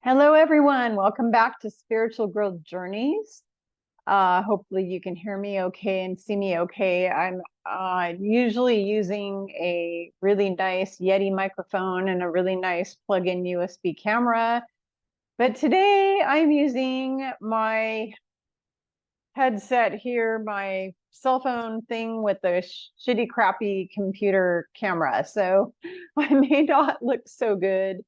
Hello, everyone. Welcome back to Spiritual Growth Journeys. Hopefully you can hear me okay and see me okay. I'm usually using a really nice Yeti microphone and a really nice plug-in USB camera. But today I'm using my headset here, my cell phone thing with the shitty, crappy computer camera. So I may not look so good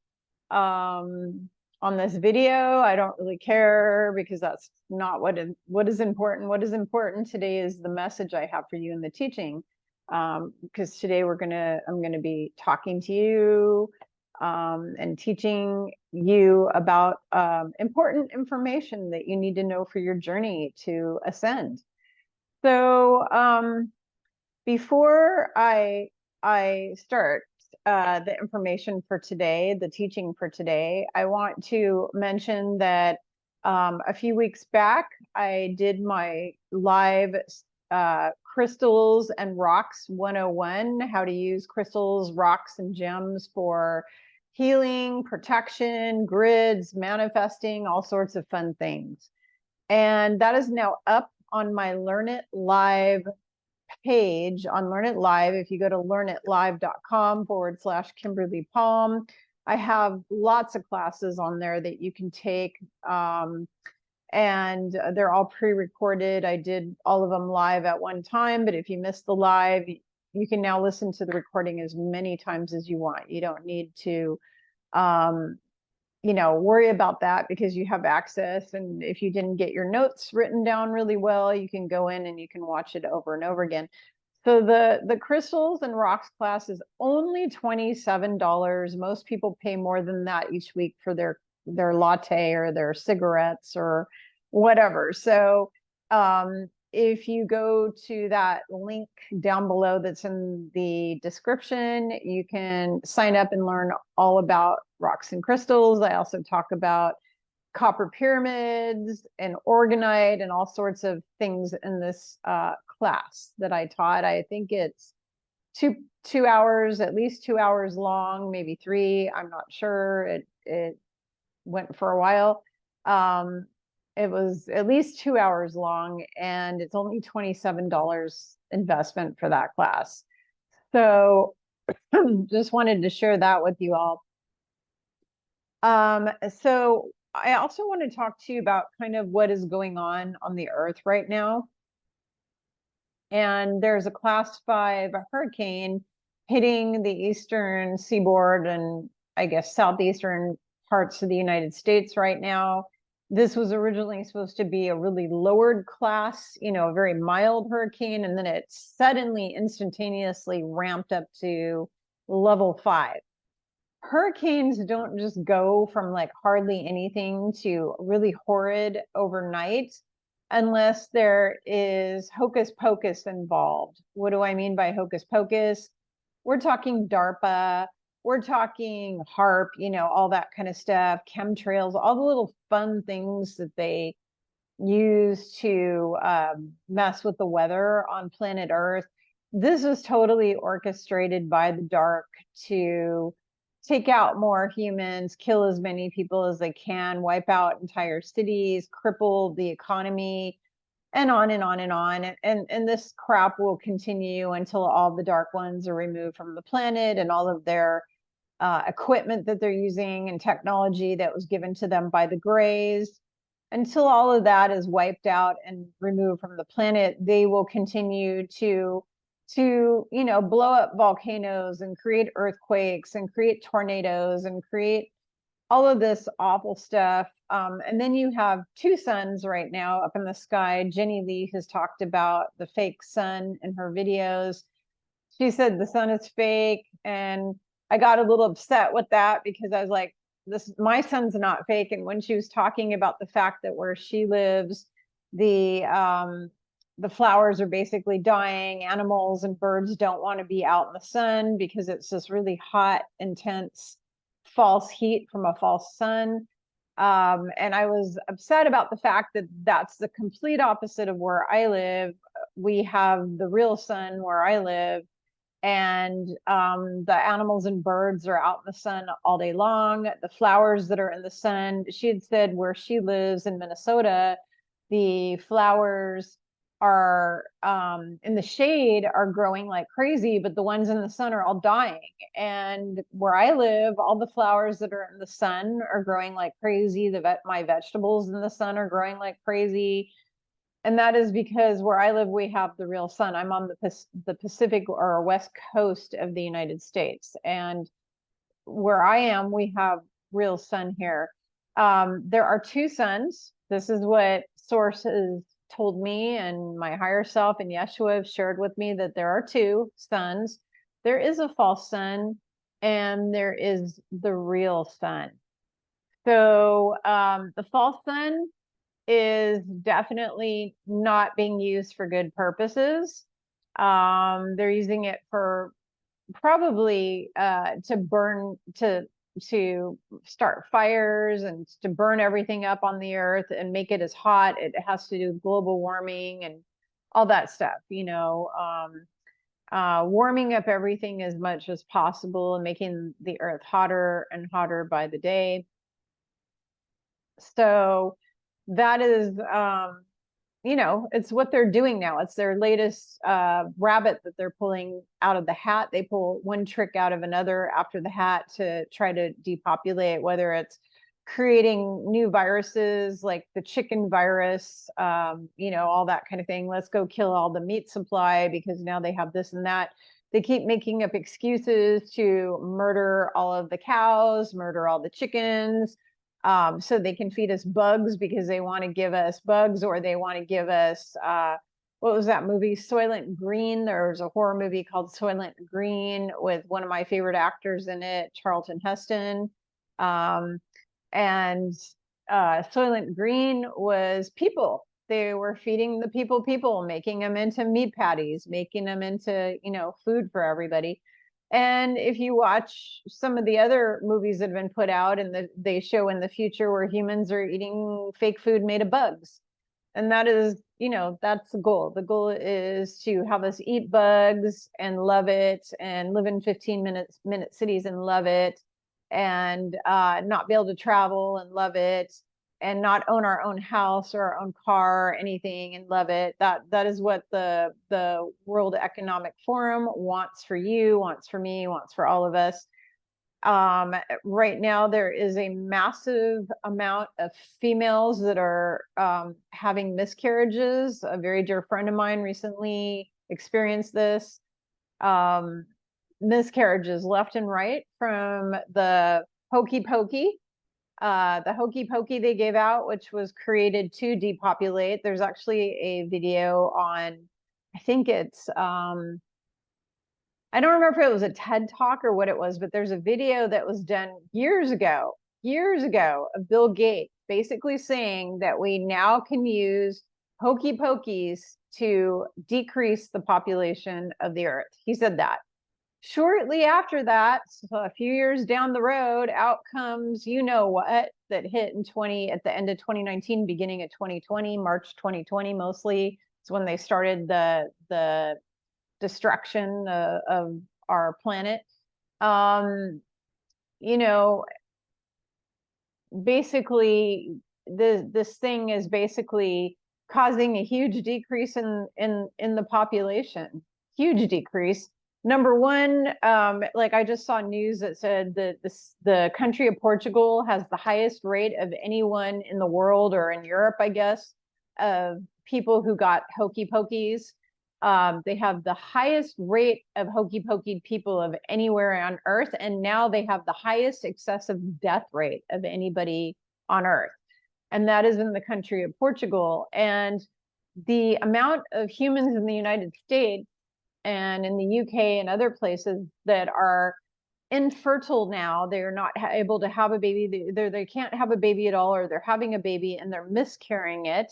on this video. I don't really care because that's not what is important. What is important today is the message I have for you in the teaching. Because today I'm gonna be talking to you and teaching you about important information that you need to know for your journey to ascend. So before I start the information for today, the teaching for today, I want to mention that a few weeks back, I did my live Crystals and Rocks 101, how to use crystals, rocks, and gems for healing, protection, grids, manifesting, all sorts of fun things. And that is now up on my Learn It Live page on Learn It Live. If you go to learnitlive.com/Kimberly Palm, I have lots of classes on there that you can take. And they're all pre-recorded. I did all of them live at one time, but if you missed the live, you can now listen to the recording as many times as you want. You don't need to worry about that because you have access. And if you didn't get your notes written down really well, you can go in and you can watch it over and over again. So the crystals and rocks class is only $27. Most people pay more than that each week for their latte or their cigarettes or whatever. So if you go to that link down below that's in the description, you can sign up and learn all about rocks and crystals. I also talk about copper pyramids and organite and all sorts of things in this class that I taught. I think it's two hours, at least 2 hours long, maybe 3. I'm not sure. It went for a while. It was at least 2 hours long, and it's only $27 investment for that class. So just wanted to share that with you all. So I also want to talk to you about kind of what is going on the earth right now. And there's a class 5 hurricane hitting the eastern seaboard and I guess southeastern parts of the United States right now. This was originally supposed to be a really lowered class, a very mild hurricane, and then it suddenly instantaneously ramped up to level 5. Hurricanes don't just go from like hardly anything to really horrid overnight unless there is hocus pocus involved. What do I mean by hocus pocus? We're talking DARPA, we're talking HARP, all that kind of stuff, chemtrails, all the little fun things that they use to mess with the weather on planet Earth. This is totally orchestrated by the dark to take out more humans, kill as many people as they can, wipe out entire cities, cripple the economy, and on and on and on. And this crap will continue until all the dark ones are removed from the planet and all of their equipment that they're using and technology that was given to them by the Greys. Until all of that is wiped out and removed from the planet, they will continue to blow up volcanoes and create earthquakes and create tornadoes and create all of this awful stuff. And then you have 2 suns right now up in the sky. Jenny Lee has talked about the fake sun in her videos. She said the sun is fake, and I got a little upset with that because I was like, my sun's not fake. And when she was talking about the fact that where she lives, the flowers are basically dying, animals and birds don't want to be out in the sun because it's this really hot, intense, false heat from a false sun. And I was upset about the fact that that's the complete opposite of where I live. We have the real sun where I live, and the animals and birds are out in the sun all day long. The flowers that are in the sun, she had said where she lives in Minnesota, the flowers are in the shade are growing like crazy, but the ones in the sun are all dying. And where I live, all the flowers that are in the sun are growing like crazy. My vegetables in the sun are growing like crazy. And that is because where I live, we have the real sun. I'm on the Pacific or West Coast of the United States. And where I am, we have real sun here. There are two suns. This is what sources told me, and my higher self and Yeshua have shared with me, that there are two suns. There is a false sun, and there is the real sun. So the false sun is definitely not being used for good purposes. They're using it for probably to burn, to start fires and to burn everything up on the earth and make it as hot. It has to do with global warming and all that stuff, you know, warming up everything as much as possible and making the earth hotter and hotter by the day. So that is, you know, it's what they're doing now. It's their latest rabbit that they're pulling out of the hat. They pull one trick out of another after the hat to try to depopulate, whether it's creating new viruses like the chicken virus, you know, all that kind of thing. Let's go kill all the meat supply because now they have this and that. They keep making up excuses to murder all of the cows, murder all the chickens, so they can feed us bugs because they want to give us bugs, or they want to give us, what was that movie, Soylent Green? There was a horror movie called Soylent Green with one of my favorite actors in it, Charlton Heston. And Soylent Green was people. They were feeding the people, making them into meat patties, making them into, you know, food for everybody. And if you watch some of the other movies that have been put out, and they show in the future where humans are eating fake food made of bugs. And that is, you know, that's the goal. The goal is to have us eat bugs and love it, and live in 15-minute cities and love it, and not be able to travel and love it, and not own our own house or our own car or anything and love it. That is what the World Economic Forum wants for you, wants for me, wants for all of us. Right now, there is a massive amount of females that are having miscarriages. A very dear friend of mine recently experienced this. Miscarriages left and right from the hokey pokey. The hokey pokey they gave out, which was created to depopulate. There's actually a video on, I think it's, I don't remember if it was a TED Talk or what it was, but there's a video that was done years ago of Bill Gates basically saying that we now can use hokey pokeys to decrease the population of the earth. He said that. Shortly after that, so a few years down the road, out comes, you know what, that hit at the end of 2019, beginning of 2020, March 2020 mostly. It's when they started the destruction of our planet. You know, basically, this thing is basically causing a huge decrease in the population, huge decrease. Number one, like I just saw news that said that the country of Portugal has the highest rate of anyone in the world, or in Europe, I guess, of people who got hokey pokeys. They have the highest rate of hokey pokey people of anywhere on Earth, and now they have the highest excessive death rate of anybody on Earth, and that is in the country of Portugal. And the amount of humans in the United States and in the UK and other places that are infertile now, they're not able to have a baby, they can't have a baby at all, or they're having a baby and they're miscarrying it,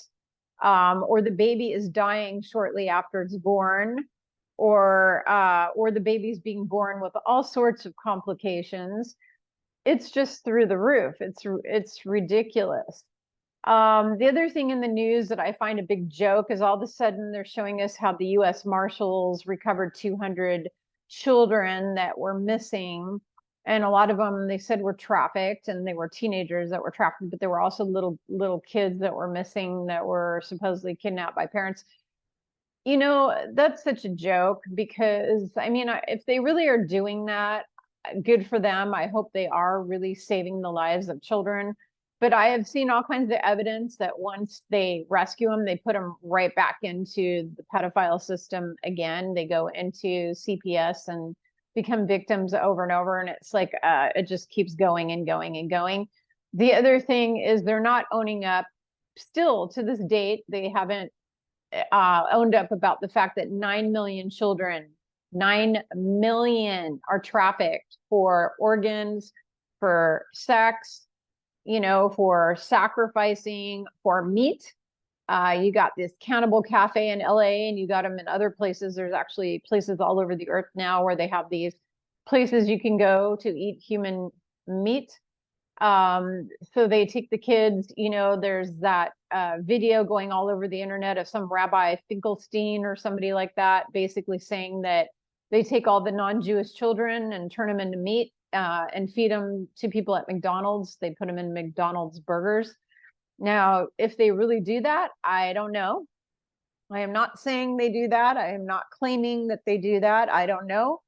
or the baby is dying shortly after it's born, or the baby's being born with all sorts of complications. It's just through the roof. It's ridiculous. The other thing in the news that I find a big joke is all of a sudden they're showing us how the U.S. Marshals recovered 200 children that were missing. And a lot of them, they said, were trafficked, and they were teenagers that were trafficked, but there were also little kids that were missing that were supposedly kidnapped by parents. You know, that's such a joke, because I mean, if they really are doing that, good for them. I hope they are really saving the lives of children. But I have seen all kinds of evidence that once they rescue them, they put them right back into the pedophile system again. They go into CPS and become victims over and over. And it's like, it just keeps going and going and going. The other thing is they're not owning up. Still to this date, they haven't owned up about the fact that 9 million children, 9 million, are trafficked for organs, for sex, you know, for sacrificing, for meat. You got this Cannibal Cafe in LA, and you got them in other places. There's actually places all over the earth now where they have these places you can go to eat human meat. So they take the kids, you know, there's that video going all over the internet of some Rabbi Finkelstein or somebody like that, basically saying that they take all the non-Jewish children and turn them into meat and feed them to people at McDonald's. They put them in McDonald's burgers. Now, if they really do that, I don't know. I am not saying they do that. I am not claiming that they do that. I don't know.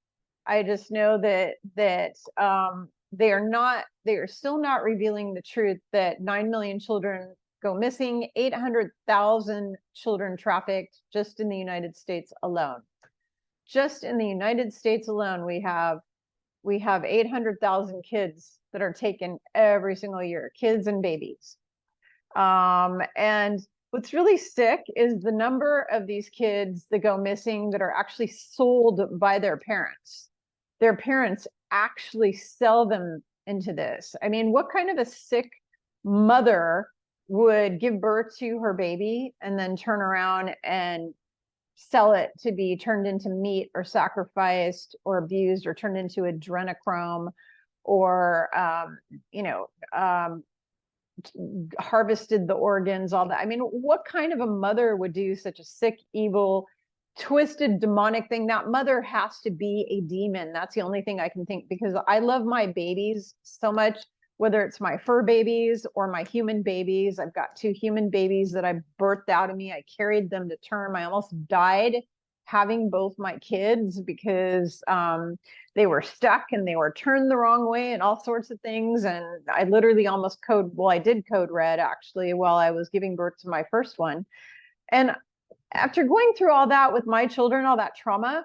I just know that they are still not revealing the truth that 9 million children go missing, 800,000 children trafficked just in the United States alone. Just in the United States alone, we have 800,000 kids that are taken every single year, kids and babies. And what's really sick is the number of these kids that go missing that are actually sold by their parents. Their parents actually sell them into this. I mean, what kind of a sick mother would give birth to her baby and then turn around and sell it to be turned into meat or sacrificed or abused or turned into adrenochrome or, harvested the organs, all that? I mean, what kind of a mother would do such a sick, evil, twisted, demonic thing? That mother has to be a demon. That's the only thing I can think, because I love my babies so much, whether it's my fur babies or my human babies. I've got 2 human babies that I birthed out of me. I carried them to term. I almost died having both my kids because they were stuck and they were turned the wrong way and all sorts of things. And I literally almost I did code red actually while I was giving birth to my first one. And after going through all that with my children, all that trauma,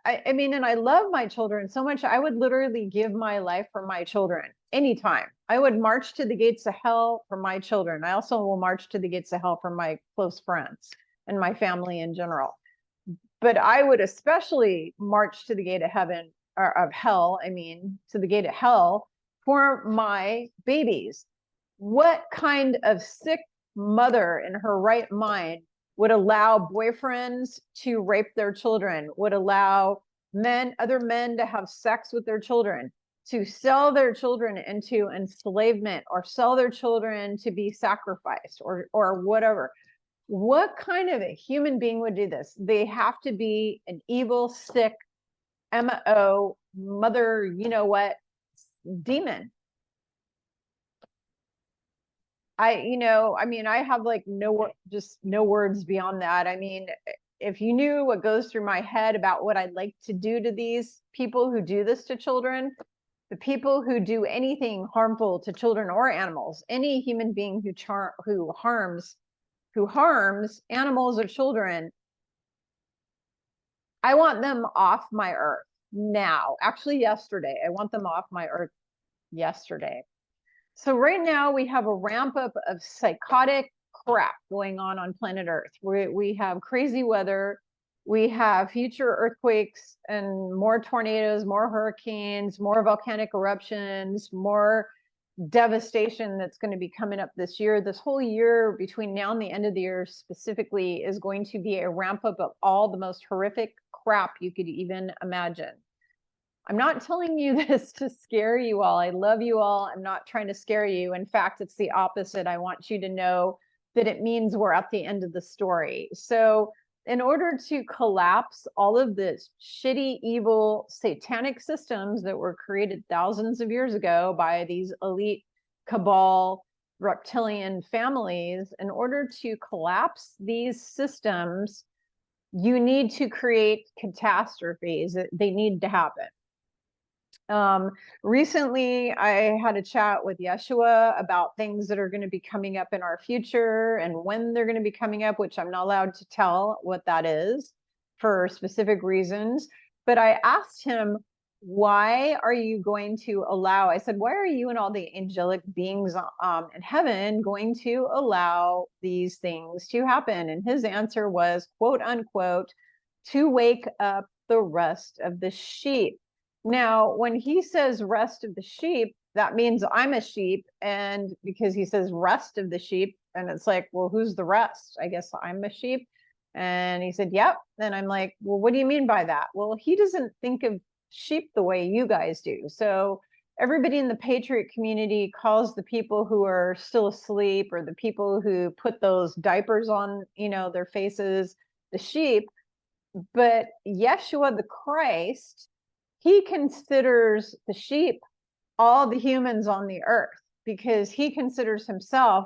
I mean, and I love my children so much, I would literally give my life for my children anytime. I would march to the gates of hell for my children. I also will march to the gates of hell for my close friends and my family in general. But I would especially march to the gate of heaven, or of hell, I mean, to the gate of hell for my babies. What kind of sick mother in her right mind would allow boyfriends to rape their children, would allow other men to have sex with their children, to sell their children into enslavement, or sell their children to be sacrificed, or whatever? What kind of a human being would do this? They have to be an evil, sick, MO, mother, you know what, demon. I mean, I have like just no words beyond that. I mean, if you knew what goes through my head about what I'd like to do to these people who do this to children, the people who do anything harmful to children or animals, any human being who harms animals or children, I want them off my earth now. Actually, yesterday. I want them off my earth yesterday. So right now we have a ramp up of psychotic crap going on planet Earth. We have crazy weather. We have future earthquakes and more tornadoes, more hurricanes, more volcanic eruptions, more devastation that's going to be coming up this year. This whole year between now and the end of the year specifically is going to be a ramp up of all the most horrific crap you could even imagine. I'm not telling you this to scare you all. I love you all. I'm not trying to scare you. In fact, it's the opposite. I want you to know that it means we're at the end of the story. So in order to collapse all of this shitty, evil, satanic systems that were created thousands of years ago by these elite cabal reptilian families, in order to collapse these systems, you need to create catastrophes. They need to happen. Recently, I had a chat with Yeshua about things that are going to be coming up in our future and when they're going to be coming up, which I'm not allowed to tell what that is for specific reasons. But I asked him, why are you going to allow, I said, why are you and all the angelic beings in heaven going to allow these things to happen? And his answer was, quote unquote, to wake up the rest of the sheep. Now, when he says rest of the sheep, that means I'm a sheep. And because he says rest of the sheep, and it's like, well, who's the rest? I guess I'm a sheep. And he said, yep. And I'm like, well, what do you mean by that? Well, he doesn't think of sheep the way you guys do. So everybody in the Patriot community calls the people who are still asleep, or the people who put those diapers on, you know, their faces, the sheep. But Yeshua the Christ, he considers the sheep all the humans on the earth, because he considers himself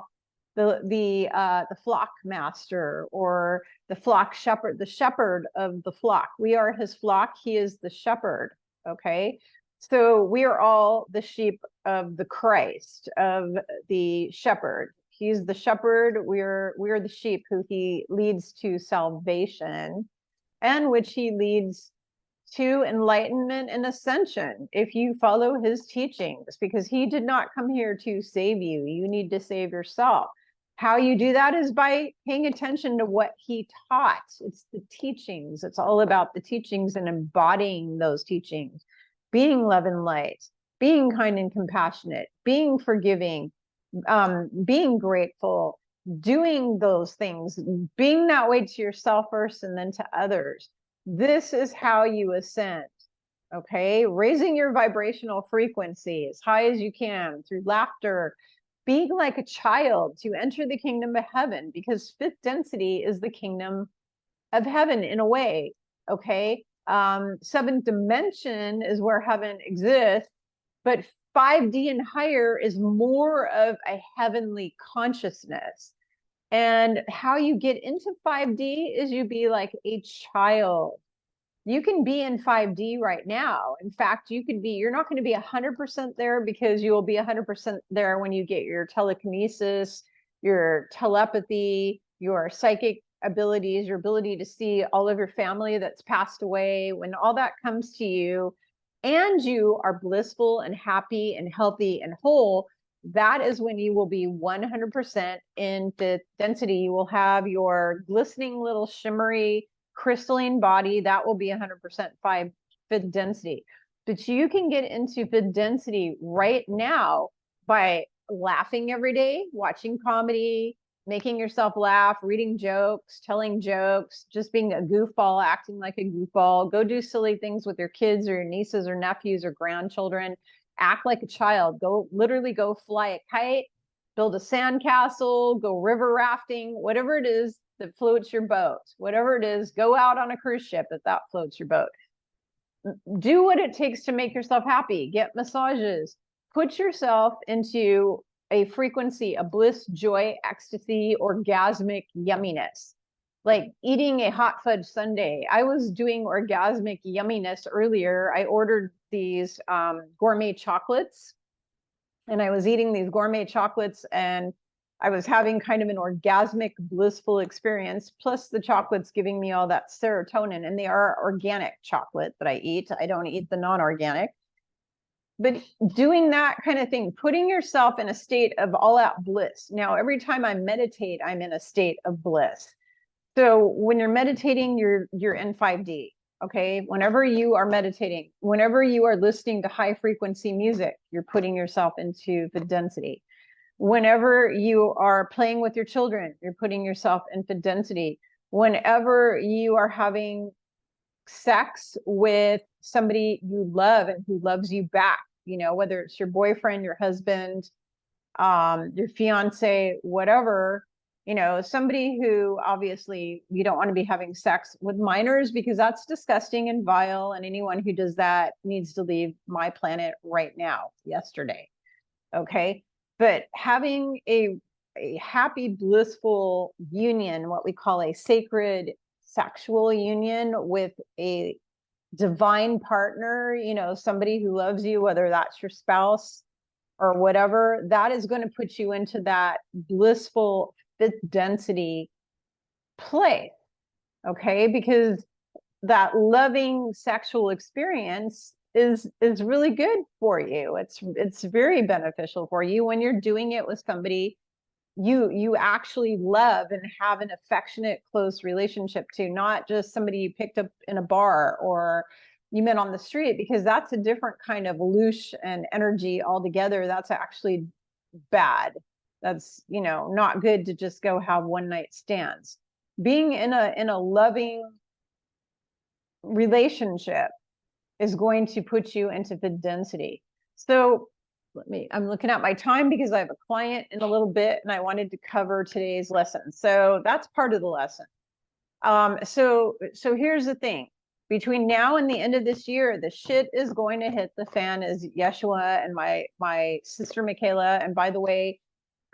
the flock master, or the flock shepherd, the shepherd of the flock. We are his flock. He is the shepherd. Okay. So we are all the sheep of the Christ, of the shepherd. He's the shepherd. We're the sheep who he leads to salvation, and which he leads to enlightenment and ascension if you follow his teachings, because he did not come here to save you. You need to save yourself. How you do that is by paying attention to what he taught. It's the teachings. It's all about the teachings and embodying those teachings, being love and light, being kind and compassionate, being forgiving, being grateful, doing those things, being that way to yourself first and then to others. This is how you ascend, okay? Raising your vibrational frequency as high as you can through laughter, being like a child to enter the kingdom of heaven, because fifth density is the kingdom of heaven in a way, okay? Seventh dimension is where heaven exists, but 5D and higher is more of a heavenly consciousness. And how you get into 5D is you be like a child. You can be in 5D right now. In fact, you could be, you're not going to be 100% there, because you will be 100% there when you get your telekinesis, your telepathy, your psychic abilities, your ability to see all of your family that's passed away. When all that comes to you and you are blissful and happy and healthy and whole, that is when you will be 100% in fifth density. You will have your glistening little shimmery crystalline body. That will be 100% fifth density. But you can get into fifth density right now by laughing every day, watching comedy, making yourself laugh, reading jokes, telling jokes, just being a goofball, acting like a goofball. Go do silly things with your kids or your nieces or nephews or grandchildren. Act like a child. Go literally go fly a kite, build a sandcastle, go river rafting, whatever it is that floats your boat, whatever it is, go out on a cruise ship if that floats your boat. Do what it takes to make yourself happy. Get massages. Put yourself into a frequency, a bliss, joy, ecstasy, orgasmic yumminess. Like eating a hot fudge sundae. I was doing orgasmic yumminess earlier. I ordered these gourmet chocolates, and I was eating these gourmet chocolates, and I was having kind of an orgasmic, blissful experience, plus the chocolates giving me all that serotonin. And they are organic chocolate that I eat. I don't eat the non-organic. But doing that kind of thing, putting yourself in a state of all-out bliss. Now, every time I meditate, I'm in a state of bliss. So when you're meditating, you're in 5D. Okay, whenever you are meditating, whenever you are listening to high frequency music, you're putting yourself into the density. Whenever you are playing with your children, you're putting yourself into density. Whenever you are having sex with somebody you love and who loves you back, you know, whether it's your boyfriend, your husband, your fiance, whatever, You know, somebody who obviously you don't want to be having sex with minors because that's disgusting and vile. And anyone who does that needs to leave my planet right now, yesterday. Okay. But having a happy, blissful union, what we call a sacred sexual union with a divine partner, you know, somebody who loves you, whether that's your spouse or whatever, that is going to put you into that blissful fifth density place. Okay. Because that loving sexual experience is really good for you. It's very beneficial for you when you're doing it with somebody you actually love and have an affectionate, close relationship to, not just somebody you picked up in a bar or you met on the street, because that's a different kind of loosh and energy altogether. That's actually bad. That's, you know, not good to just go have one night stands. Being in a loving relationship is going to put you into the density. So I'm looking at my time because I have a client in a little bit and I wanted to cover today's lesson. So that's part of the lesson. So here's the thing. Between now and the end of this year, the shit is going to hit the fan, as Yeshua and my sister Michaela. And by the way,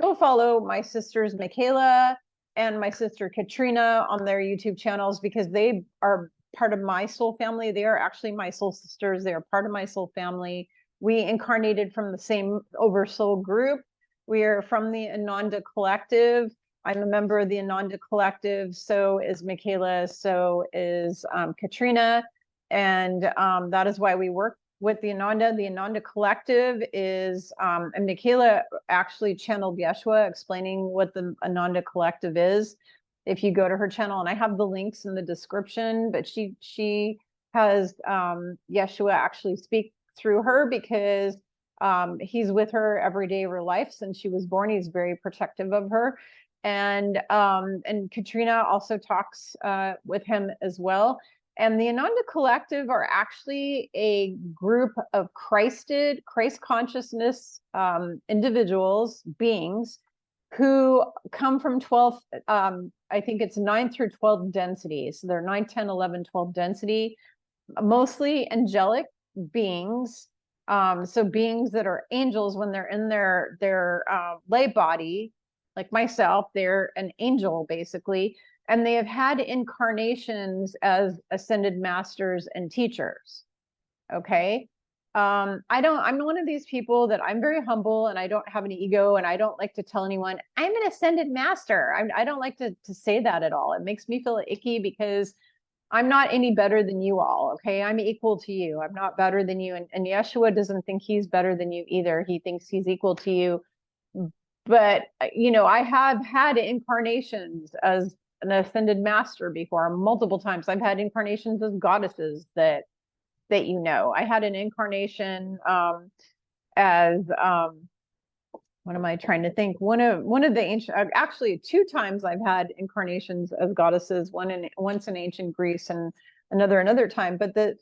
go follow my sisters Michaela and my sister Katrina on their YouTube channels, because they are part of my soul family. They are actually my soul sisters. They are part of my soul family. We incarnated from the same oversoul group. We are from the Ananda Collective. I'm a member of the Ananda Collective. So is Michaela. So is Katrina. And that is why we work with the Ananda. The Ananda Collective is, and Michaela actually channeled Yeshua explaining what the Ananda Collective is. If you go to her channel, and I have the links in the description, but she has Yeshua actually speak through her, because he's with her every day of her life since she was born. He's very protective of her. And Katrina also talks with him as well. And the Ananda Collective are actually a group of Christ consciousness individuals, beings, who come from 12, I think it's 9 through 12 density. So they're 9, 10, 11, 12 density, mostly angelic beings. So beings that are angels when they're in their lay body, like myself, they're an angel basically. And they have had incarnations as ascended masters and teachers. Okay. I'm one of these people that I'm very humble and I don't have an ego, and I don't like to tell anyone I'm an ascended master. I don't like to say that at all. It makes me feel icky because I'm not any better than you all. Okay. I'm equal to you. I'm not better than you. And Yeshua doesn't think he's better than you either. He thinks he's equal to you. But, you know, I have had incarnations as an ascended master before, multiple times. I've had incarnations as goddesses that you know. I had an incarnation as what am I trying to think? One of the ancient, actually 2 times I've had incarnations as goddesses. Once in ancient Greece and another time. But the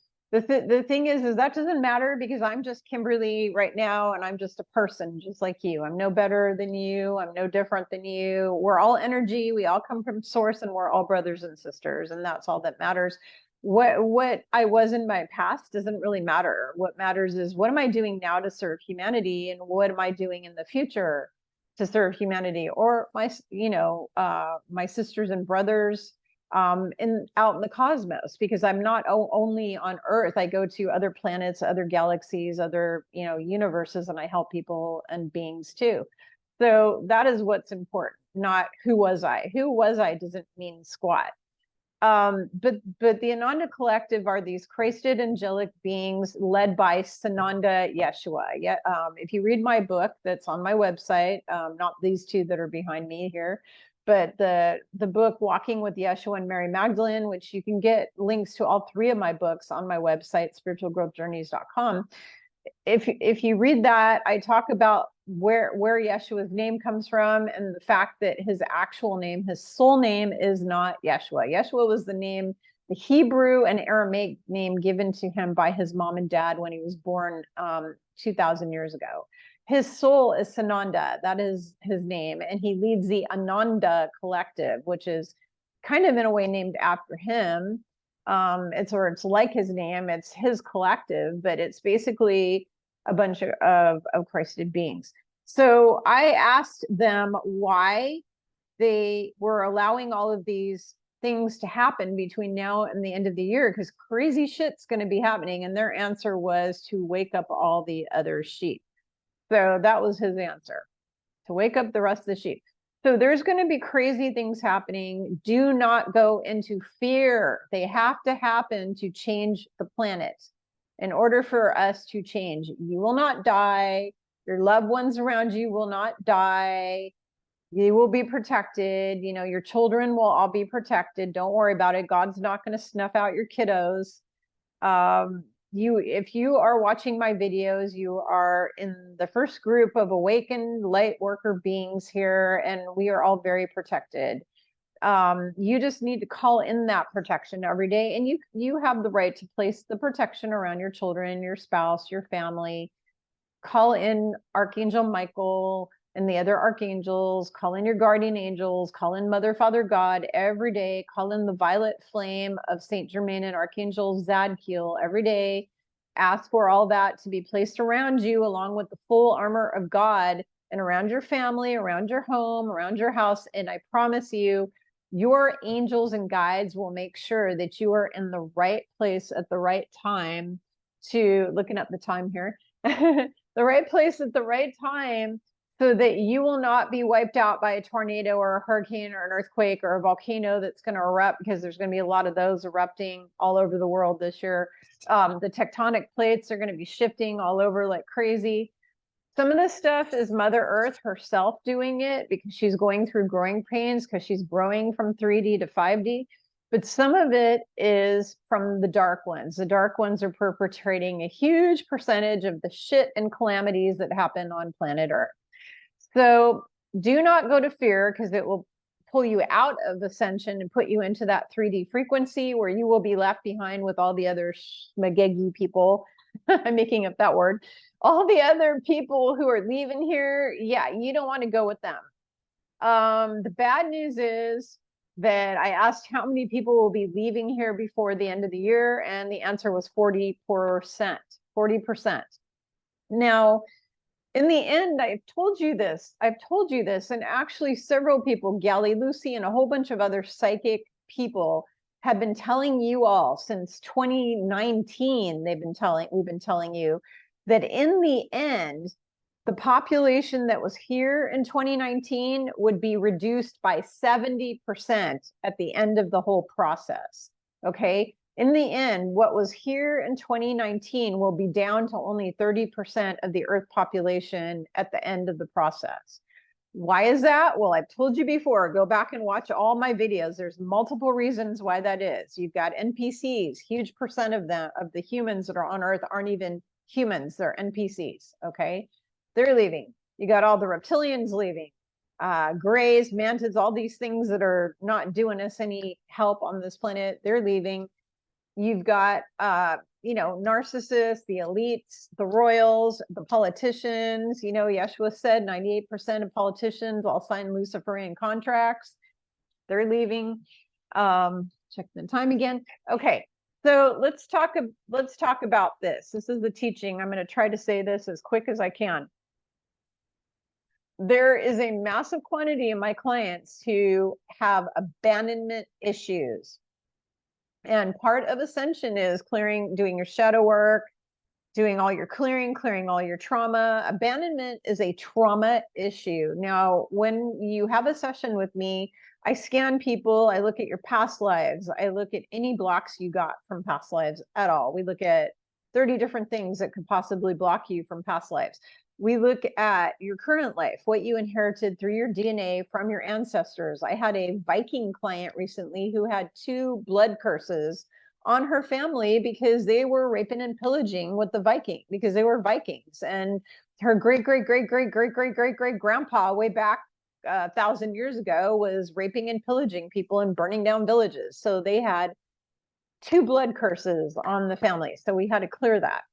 thing is that doesn't matter, because I'm just Kimberly right now, and I'm just a person just like you. I'm no better than you. I'm no different than you. We're all energy. We all come from source, and we're all brothers and sisters, and that's all that matters. What I was in my past doesn't really matter. What matters is, what am I doing now to serve humanity, and what am I doing in the future to serve humanity, or my, you know, my sisters and brothers out in the cosmos, because I'm not only on Earth. I go to other planets, other galaxies, other, you know, universes, and I help people and beings too. So that is what's important, not who was I. Who was I doesn't mean squat. But the Ananda Collective are these Christed angelic beings led by Sananda Yeshua. Yeah, if you read my book that's on my website, not these 2 that are behind me here, but the book Walking with Yeshua and Mary Magdalene, which you can get links to all 3 of my books on my website, spiritualgrowthjourneys.com. If you read that, I talk about where Yeshua's name comes from, and the fact that his actual name, his soul name, is not Yeshua. Yeshua was the name, the Hebrew and Aramaic name given to him by his mom and dad when he was born 2,000 years ago. his soul is Sananda. That is his name. And he leads the Ananda Collective, which is kind of in a way named after him. It's like his name, it's his collective, but it's basically a bunch of Christed beings. So I asked them why they were allowing all of these things to happen between now and the end of the year, because crazy shit's going to be happening. And their answer was to wake up all the other sheep. So that was his answer, to wake up the rest of the sheep. So there's going to be crazy things happening. Do not go into fear. They have to happen to change the planet. In order for us to change, you will not die. Your loved ones around you will not die. You will be protected. You know, your children will all be protected. Don't worry about it. God's not going to snuff out your kiddos. If you are watching my videos, you are in the first group of awakened light worker beings here, and we are all very protected. You just need to call in that protection every day, and you have the right to place the protection around your children, your spouse, your family. Call in Archangel Michael and the other archangels, call in your guardian angels, call in Mother, Father, God every day, call in the violet flame of Saint Germain and Archangel Zadkiel every day. Ask for all that to be placed around you, along with the full armor of God, and around your family, around your home, around your house. And I promise you, your angels and guides will make sure that you are in the right place at the right time to, looking at the time here, the right place at the right time, so that you will not be wiped out by a tornado or a hurricane or an earthquake or a volcano that's going to erupt, because there's going to be a lot of those erupting all over the world this year. The tectonic plates are going to be shifting all over like crazy. Some of this stuff is Mother Earth herself doing it, because she's going through growing pains, because she's growing from 3D to 5D. But some of it is from the dark ones. The dark ones are perpetrating a huge percentage of the shit and calamities that happen on planet Earth. So do not go to fear, because it will pull you out of Ascension and put you into that 3D frequency, where you will be left behind with all the other schmagegi people. I'm making up that word. All the other people who are leaving here, yeah, you don't want to go with them. The bad news is that I asked how many people will be leaving here before the end of the year, and the answer was 40%. 40%. Now, in the end, I've told you this, and actually several people, Gally Lucy and a whole bunch of other psychic people, have been telling you all since 2019. We've been telling you that in the end, the population that was here in 2019 would be reduced by 70% at the end of the whole process. Okay. In the end, what was here in 2019 will be down to only 30% of the Earth population at the end of the process. Why is that? Well, I've told you before, go back and watch all my videos. There's multiple reasons why that is. You've got NPCs, huge percent of them, of the humans that are on Earth aren't even humans, they're NPCs, okay? They're leaving. You got all the reptilians leaving, grays, mantids, all these things that are not doing us any help on this planet, they're leaving. You've got, narcissists, the elites, the royals, the politicians. You know, Yeshua said 98% of politicians all sign Luciferian contracts. They're leaving. Check the time again. Okay, so let's talk about this. This is the teaching. I'm going to try to say this as quick as I can. There is a massive quantity of my clients who have abandonment issues. And part of Ascension is doing your shadow work, doing all your clearing all your trauma. Abandonment is a trauma issue. Now, when you have a session with me, I scan people, I look at your past lives, I look at any blocks you got from past lives at all. We look at 30 different things that could possibly block you from past lives. We look at your current life, what you inherited through your DNA from your ancestors. I had a Viking client recently who had 2 blood curses on her family because they were raping and pillaging with the Viking, because they were Vikings. And her great grandpa way back 1,000 years ago was raping and pillaging people and burning down villages. So they had 2 blood curses on the family. So we had to clear that.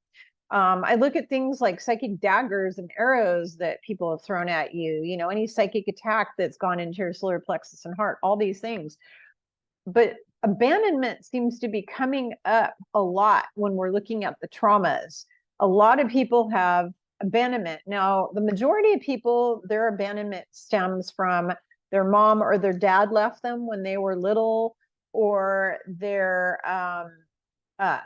I look at things like psychic daggers and arrows that people have thrown at you, you know, any psychic attack that's gone into your solar plexus and heart, all these things. But abandonment seems to be coming up a lot when we're looking at the traumas. A lot of people have abandonment. Now, the majority of people, their abandonment stems from their mom or their dad left them when they were little, or their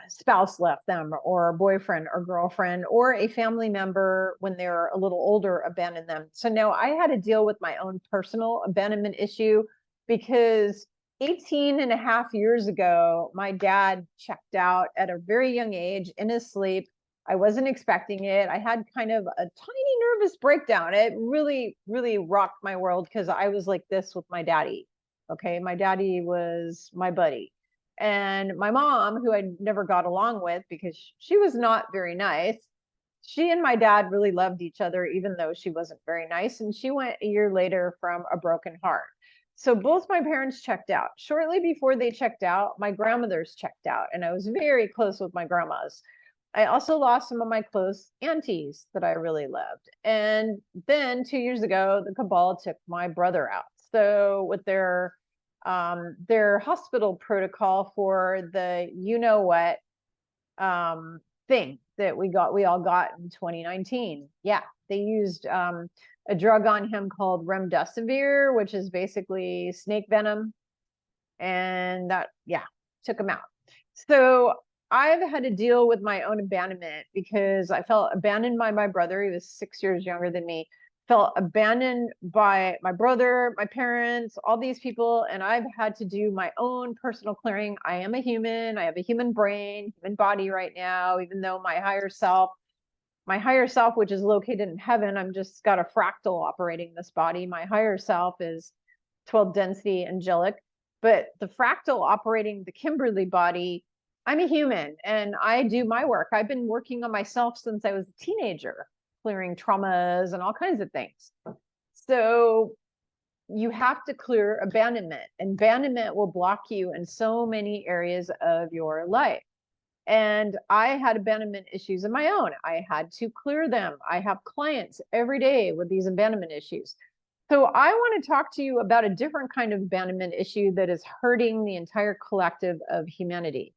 spouse left them, or boyfriend or girlfriend, or a family member when they're a little older abandoned them. So now I had to deal with my own personal abandonment issue because 18 and a half years ago, my dad checked out at a very young age in his sleep. I wasn't expecting it. I had kind of a tiny nervous breakdown. It really, really rocked my world because I was like this with my daddy. Okay. My daddy was my buddy. And my mom, who I never got along with because she was not very nice, she and my dad really loved each other, even though she wasn't very nice. And she went a year later from a broken heart. So both my parents checked out. Shortly before they checked out, my grandmothers checked out, and I was very close with my grandmas. I also lost some of my close aunties that I really loved. And then 2 years ago, the cabal took my brother out. So with their hospital protocol for the you know what thing that we all got in 2019. Yeah, they used a drug on him called remdesivir, which is basically snake venom. And that, yeah, took him out. So I've had to deal with my own abandonment because I felt abandoned by my brother. He was 6 years younger than me. Felt abandoned by my brother, my parents, all these people, and I've had to do my own personal clearing. I am a human. I have a human brain, human body right now, even though my higher self, which is located in heaven, I'm just got a fractal operating this body. My higher self is 12 density angelic, but the fractal operating the Kimberly body, I'm a human and I do my work. I've been working on myself since I was a teenager, clearing traumas and all kinds of things. So you have to clear abandonment. Abandonment will block you in so many areas of your life. And I had abandonment issues of my own. I had to clear them. I have clients every day with these abandonment issues. So I want to talk to you about a different kind of abandonment issue that is hurting the entire collective of humanity.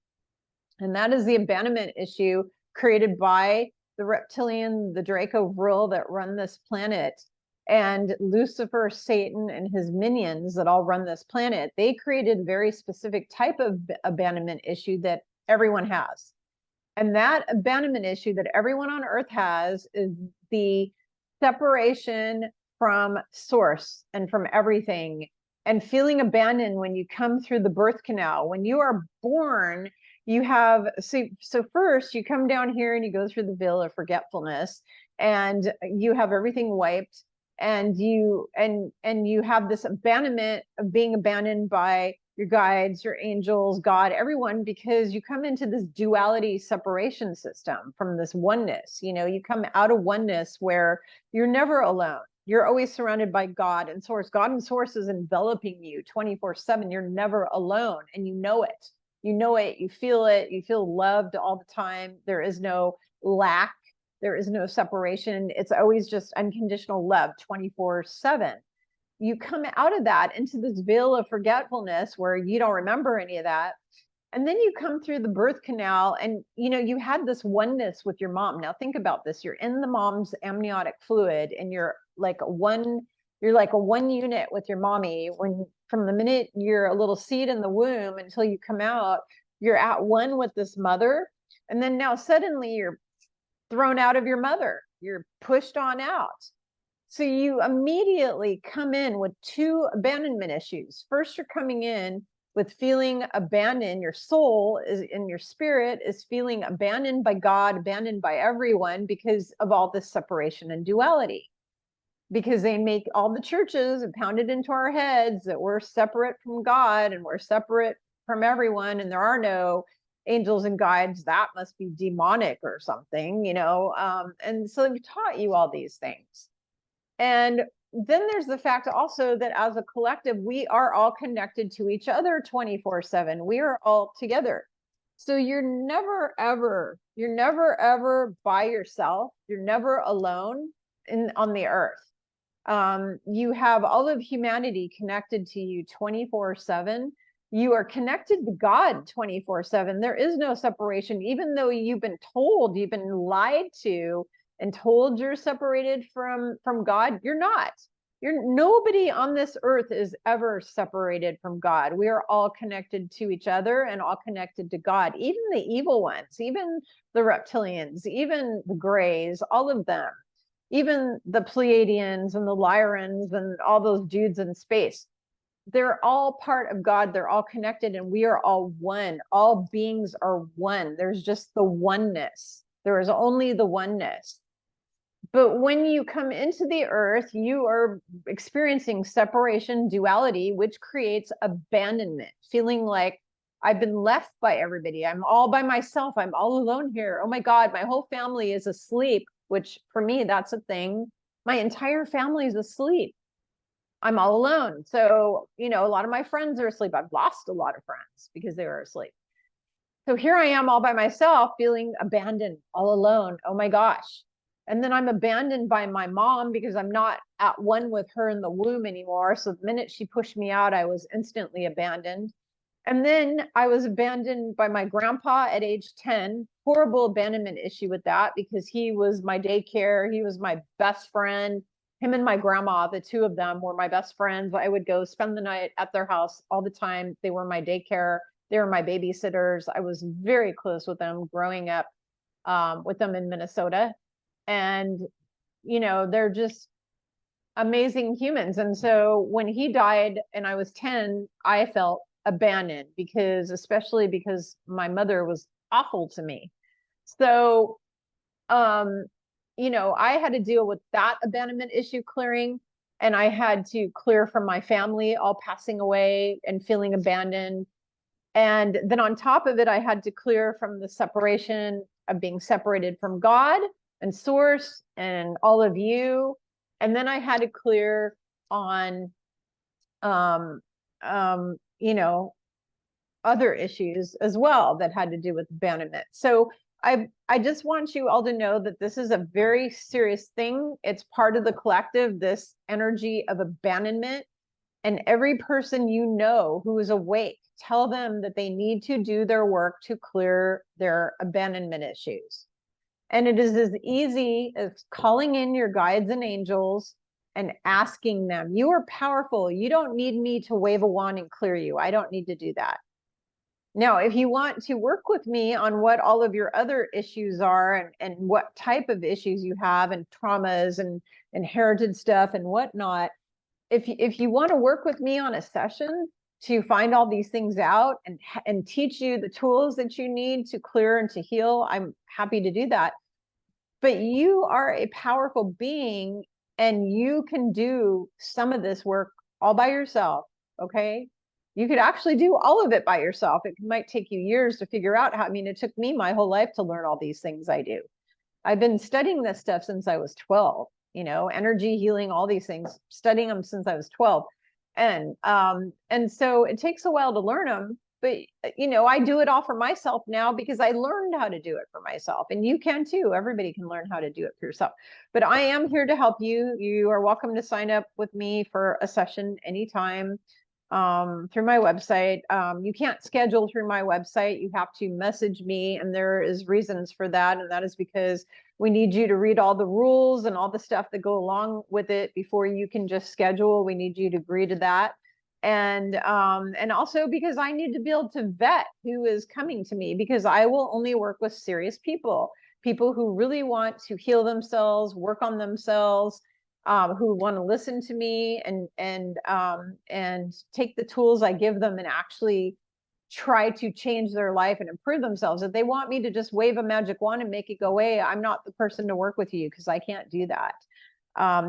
And that is the abandonment issue created by the reptilian, the Draco Vril that run this planet, and Lucifer, Satan, and his minions that all run this planet. They created a very specific type of abandonment issue that everyone has. And that abandonment issue that everyone on earth has is the separation from source and from everything, and feeling abandoned when you come through the birth canal. When you are born, you have, so first you come down here and you go through the veil of forgetfulness, and you have everything wiped, and you have this abandonment of being abandoned by your guides, your angels, God, everyone, because you come into this duality separation system from this oneness. You know, you come out of oneness where you're never alone. You're always surrounded by God and source. God and source is enveloping you 24/7. You're never alone, and you know it. You know it, you feel it, you feel loved all the time. There is no lack. There is no separation. It's always just unconditional love 24/7. You come out of that into this veil of forgetfulness where you don't remember any of that. And then you come through the birth canal and, you know, you had this oneness with your mom. Now think about this. You're in the mom's amniotic fluid and you're like a one unit with your mommy. When from the minute you're a little seed in the womb until you come out, you're at one with this mother. And then now suddenly you're thrown out of your mother. You're pushed on out. So you immediately come in with two abandonment issues. First, you're coming in with feeling abandoned. Your soul is in your spirit is feeling abandoned by God, abandoned by everyone because of all this separation and duality. Because they make all the churches and pound it into our heads that we're separate from God and we're separate from everyone, and there are no angels and guides. That must be demonic or something, you know. And so they've taught you all these things. And then there's the fact also that as a collective, we are all connected to each other 24/7. We are all together. So you're never, ever You're never ever by yourself. You're never alone on the earth. You have all of humanity connected to you 24/7. You are connected to God 24/7. There is no separation, even though you've been told, you've been lied to and told you're separated from God. You're not. Nobody on this earth is ever separated from God. We are all connected to each other and all connected to God. Even the evil ones, even the reptilians, even the grays, all of them, even the Pleiadians and the Lyrans and all those dudes in space. They're all part of God. They're all connected, and we are all one. All beings are one. There's just the oneness. There is only the oneness. But when you come into the earth, you are experiencing separation, duality, which creates abandonment, feeling like I've been left by everybody. I'm all by myself. I'm all alone here. Oh my God, my whole family is asleep, which for me, that's a thing. My entire family is asleep. I'm all alone. So, a lot of my friends are asleep. I've lost a lot of friends because they were asleep. So here I am all by myself, feeling abandoned, all alone. Oh my gosh. And then I'm abandoned by my mom because I'm not at one with her in the womb anymore. So the minute she pushed me out, I was instantly abandoned. And then I was abandoned by my grandpa at age 10. Horrible abandonment issue with that because he was my daycare. He was my best friend. Him and my grandma, the two of them were my best friends. I would go spend the night at their house all the time. They were my daycare. They were my babysitters. I was very close with them growing up with them in Minnesota. And, they're just amazing humans. And so when he died and I was 10, I felt abandoned especially because my mother was awful to me. So, I had to deal with that abandonment issue clearing, and I had to clear from my family all passing away and feeling abandoned. And then on top of it, I had to clear from the separation of being separated from God and source and all of you. And then I had to clear on, other issues as well that had to do with abandonment. So I just want you all to know that this is a very serious thing. It's part of the collective, this energy of abandonment. And every person who is awake, tell them that they need to do their work to clear their abandonment issues. And it is as easy as calling in your guides and angels and asking them. You are powerful. You don't need me to wave a wand and clear you. I don't need to do that. Now, if you want to work with me on what all of your other issues are and what type of issues you have and traumas and inherited stuff and whatnot, if you want to work with me on a session to find all these things out and teach you the tools that you need to clear and to heal, I'm happy to do that. But you are a powerful being and you can do some of this work all by yourself, okay? You could actually do all of it by yourself. It might take you years to figure out how. It took me my whole life to learn all these things I do. I've been studying this stuff since I was 12, energy healing, all these things, studying them since I was 12. And so it takes a while to learn them, but I do it all for myself now because I learned how to do it for myself, and you can too. Everybody can learn how to do it for yourself. But I am here to help you. You are welcome to sign up with me for a session anytime through my website. You can't schedule through my website. You have to message me, and there is reasons for that. And that is because we need you to read all the rules and all the stuff that go along with it before you can just schedule. We need you to agree to that. And also because I need to be able to vet who is coming to me, because I will only work with serious people who really want to heal themselves, work on themselves, who want to listen to me and take the tools I give them and actually try to change their life and improve themselves. If they want me to just wave a magic wand and make it go away, I'm not the person to work with you because I can't do that.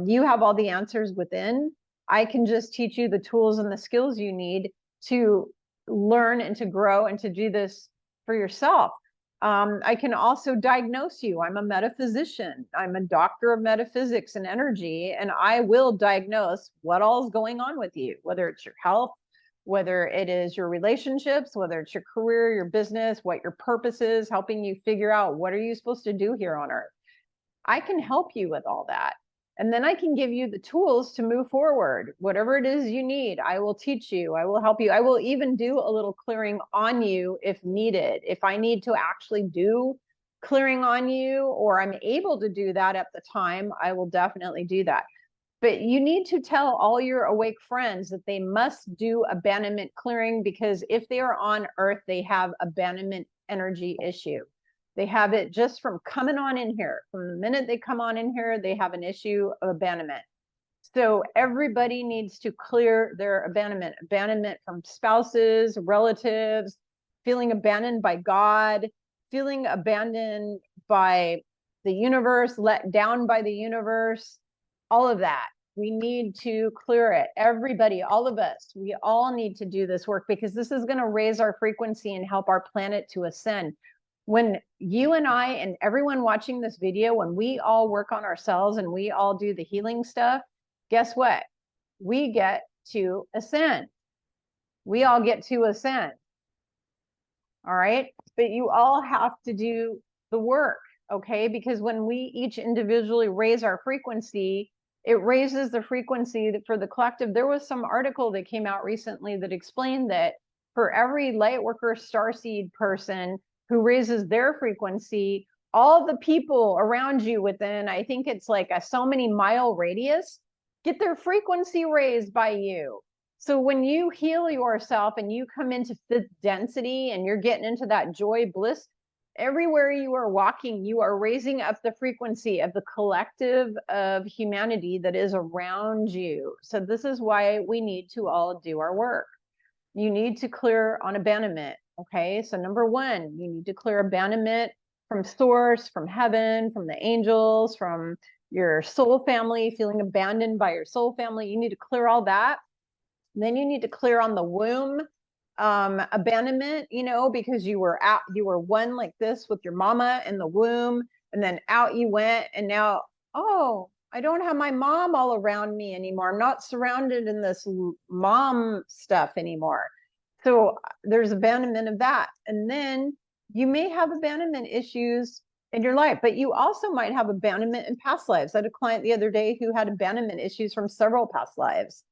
You have all the answers within. I can just teach you the tools and the skills you need to learn and to grow and to do this for yourself. I can also diagnose you. I'm a metaphysician. I'm a doctor of metaphysics and energy, and I will diagnose what all is going on with you, whether it's your health, whether it is your relationships, whether it's your career, your business, what your purpose is, helping you figure out what are you supposed to do here on earth. I can help you with all that. And then I can give you the tools to move forward. Whatever it is you need, I will teach you. I will help you. I will even do a little clearing on you if needed. If I need to actually do clearing on you, or I'm able to do that at the time, I will definitely do that. But you need to tell all your awake friends that they must do abandonment clearing, because if they are on earth, they have abandonment energy issue. They have it just from coming on in here. From the minute they come on in here, they have an issue of abandonment. So everybody needs to clear their abandonment from spouses, relatives, feeling abandoned by God, feeling abandoned by the universe, let down by the universe, all of that. We need to clear it. Everybody, all of us, we all need to do this work, because this is going to raise our frequency and help our planet to ascend. When you and I and everyone watching this video, when we all work on ourselves and we all do the healing stuff, guess what? We get to ascend. We all get to ascend. All right. But you all have to do the work, okay? Because when we each individually raise our frequency, it raises the frequency for the collective. There was some article that came out recently that explained that for every lightworker starseed person who raises their frequency, all the people around you within, I think it's like a so many mile radius, get their frequency raised by you. So when you heal yourself and you come into fifth density and you're getting into that joy, bliss, everywhere you are walking, you are raising up the frequency of the collective of humanity that is around you. So this is why we need to all do our work. You need to clear on abandonment. Okay, so number one, you need to clear abandonment from source, from heaven, from the angels, from your soul family, feeling abandoned by your soul family. You need to clear all that. And then you need to clear on the womb abandonment, you know, because you were out, you were one like this with your mama in the womb, and then out you went, and now, oh, I don't have my mom all around me anymore. I'm not surrounded in this mom stuff anymore. So there's abandonment of that. And then you may have abandonment issues in your life, but you also might have abandonment in past lives. I had a client the other day who had abandonment issues from several past lives.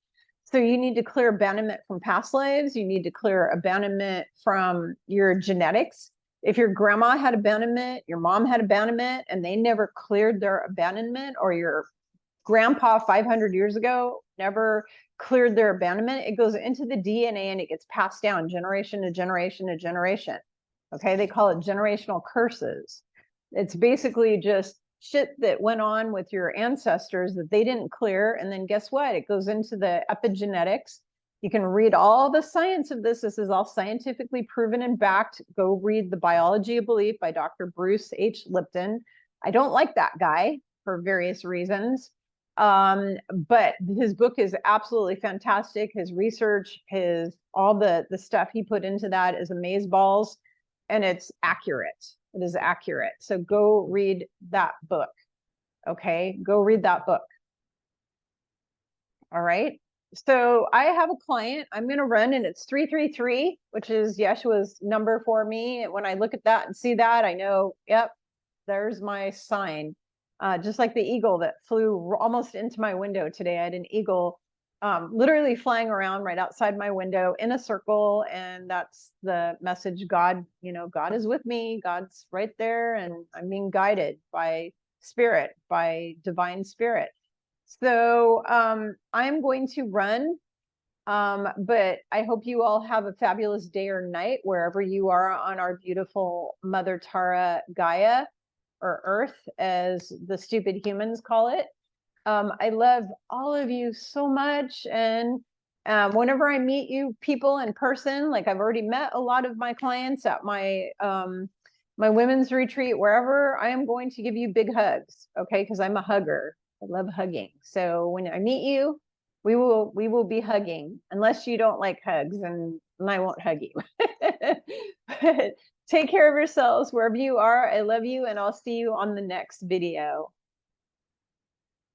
So you need to clear abandonment from past lives. You need to clear abandonment from your genetics. If your grandma had abandonment, your mom had abandonment, and they never cleared their abandonment, or your grandpa 500 years ago never cleared their abandonment, it goes into the DNA and it gets passed down generation to generation to generation. Okay, they call it generational curses. It's basically just shit that went on with your ancestors that they didn't clear. And then guess what? It goes into the epigenetics. You can read all the science of this. This is all scientifically proven and backed. Go read The Biology of Belief by Dr. Bruce H. Lipton. I don't like that guy for various reasons. But his book is absolutely fantastic. His research, all the stuff he put into that is amazeballs, and it's accurate. It is accurate. So go read that book. Okay, go read that book. All right. So I have a client I'm going to run, and it's 333, which is Yeshua's number for me. When I look at that and see that, I know, yep, there's my sign. Just like the eagle that flew almost into my window today. I had an eagle literally flying around right outside my window in a circle. And that's the message. God, you know, God is with me. God's right there. And I'm being guided by spirit, by divine spirit. So I'm going to run. But I hope you all have a fabulous day or night wherever you are on our beautiful Mother Tara Gaia, or Earth, as the stupid humans call it. I love all of you so much. And whenever I meet you people in person, like I've already met a lot of my clients at my my women's retreat, wherever, I am going to give you big hugs, okay? Because I'm a hugger. I love hugging. So when I meet you, we will be hugging, unless you don't like hugs, and I won't hug you. But take care of yourselves wherever you are. I love you, and I'll see you on the next video.